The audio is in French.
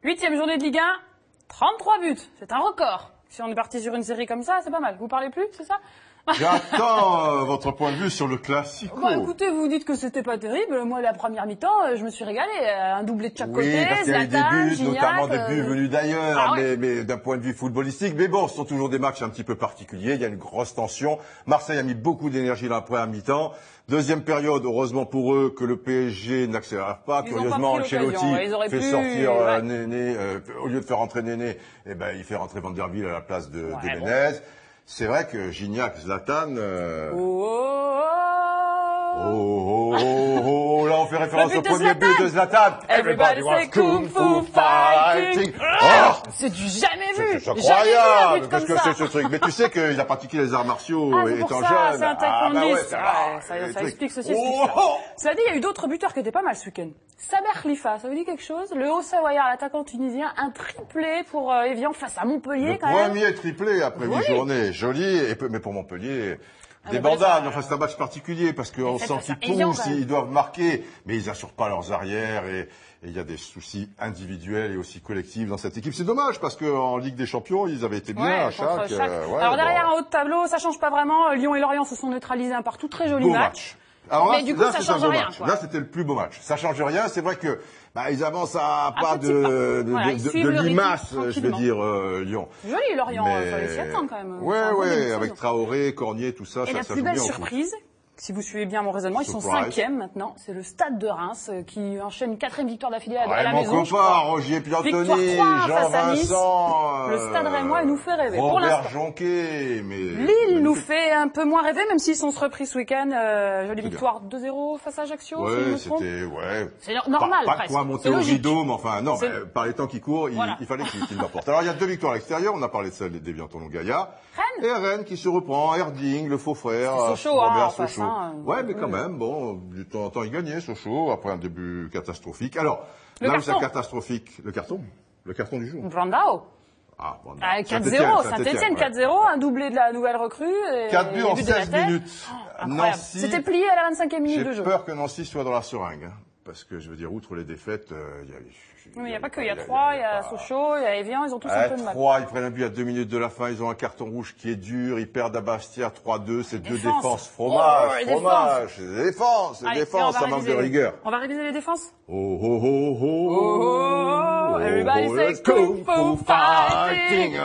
8e journée de Ligue 1, 33 buts. C'est un record. Si on est parti sur une série comme ça, c'est pas mal. Vous parlez plus, c'est ça? J'attends votre point de vue sur le Classico. Bah, écoutez, vous dites que c'était pas terrible. Moi, la première mi-temps, je me suis régalé. Un doublé de chaque côté. Oui, parce qu'il y a eu des buts, Gignac, notamment des buts venus d'ailleurs, Ah oui. mais d'un point de vue footballistique. Mais bon, ce sont toujours des matchs un petit peu particuliers. Il y a une grosse tension. Marseille a mis beaucoup d'énergie dans la première mi-temps. Deuxième période, heureusement pour eux, que le PSG n'accélère pas. Ils ont Curieusement, pas pris Ancelotti l'occasion. Ils auraient fait pu, sortir ouais. Néné, au lieu de faire rentrer Néné, eh ben, il fait rentrer Van der Wiel à la place de Ouais, Menez. C'est vrai que Gignac, Zlatan... Là on fait référence Le au but de premier but de Zlatan. Everybody say Kung Fu fighting. C'est du jamais vu. C'est Jamais vu un incroyable, but parce comme que ça. c'est ce truc. Mais tu sais qu'il a pratiqué les arts martiaux C'est pour étant ça, jeune. c'est un taekwondiste. Ça truc. explique ceci, explique cela. Cela dit, il y a eu d'autres buteurs qui étaient pas mal ce week-end. Saber Khalifa, ça vous dit quelque chose? Le Haut-Savoyard, l'attaquant tunisien, un triplé pour Evian face à Montpellier Le quand même. premier triplé après 8 journées, joli. Mais pour Montpellier, des mais bandades. ça- Enfin, c'est un match particulier parce qu'on faites sent face à qu'ils Evian, poussent, quand même. ils doivent marquer, mais ils assurent pas leurs arrières et il y a des soucis individuels et aussi collectifs dans cette équipe. C'est dommage parce qu'en Ligue des Champions, ils avaient été bien à contre chaque. Alors derrière, en haut de tableau, ça change pas vraiment. Lyon et Lorient se sont neutralisés un partout. Très joli Beau match. match. Alors Mais du coup, ça c'est un change beau rien, match. quoi. Là, c'était le plus beau match. Ça change rien. C'est vrai que ils avancent à pas petit pas. Voilà, ils suivent le rythme limaces, je veux tranquillement. dire, Lyon. Joli Lorient, Mais- fallait s'y attendre quand même. Ouais, C'est un bon début de avec saison. Traoré, Cornier, tout ça, Et ça la joue plus belle bien au foot. surprise, si vous suivez bien mon raisonnement, ils sont Surprise. 5e maintenant. C'est le Stade de Reims qui enchaîne une 4e victoire d'affilée à Ouais, la mon maison. je copain, crois. Roger Piantoni, Victoire 3 face à Nice. Jean-Vincent, Le Stade Rémois, il nous fait rêver. Pour Robert l'instant. Jonquet, mais... Lille nous fait un peu moins rêver, même s'ils sont repris ce week-end. Jolie bien. victoire 2-0 face à Ajaccio, si je Ouais, me trompe. c'était, C'est normal, Pas de presque. quoi monter C'est au logique. rideau, mais enfin, non, C'est- par les temps qui courent, Voilà. il fallait qu'il l'apporte. Alors, il y a 2 victoires à l'extérieur. On a parlé de celle des Bientôt-Gaïa. Rennes. Et Rennes qui se reprend. Erding, le faux frère. C'est Sochaux, Robert en face, Sochaux. hein. Ouais, mais quand même, bon, du temps en temps, il gagnait, Sochaux, après un début catastrophique. Alors, Le là où c'est carton. catastrophique, le carton du jour. Brandao. Ah, bon, 4-0, Saint-Etienne, 4-0, un doublé de la nouvelle recrue. 4 buts en but de la 16 tête. minutes. Incroyable. Nancy, C'était plié à la 25e minute de j'ai jeu. peur que Nancy soit dans la seringue. Hein, parce que, je veux dire, outre les défaites, Oui, il n'y a pas que, il y a Troyes, il y a Sochaux, il y a Evian, ils ont tous un peu de mal. 3, ils prennent un but à 2 minutes de la fin, ils ont un carton rouge qui est dur, ils perdent à Bastia 3-2, c'est deux Défense. défenses, Oh, fromage, les fromage, c'est des défenses, Allez, et on va ça manque de réviser. rigueur. On va réviser les défenses? Oh, oh, oh, oh, Oh, everybody say let's go Kung Fu fighting. fighting.